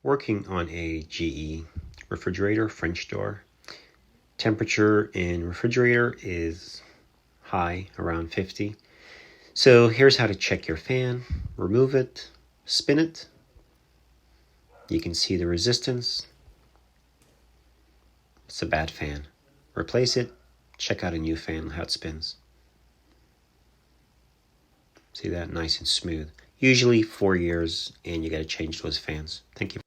Working on a GE refrigerator, French door. Temperature in refrigerator is high, around 50. So here's how to check your fan. Remove it, spin it. You can see the resistance. It's a bad fan. Replace it, check out a new fan, how it spins. See that? Nice and smooth. Usually 4 years, and you got to change those fans. Thank you.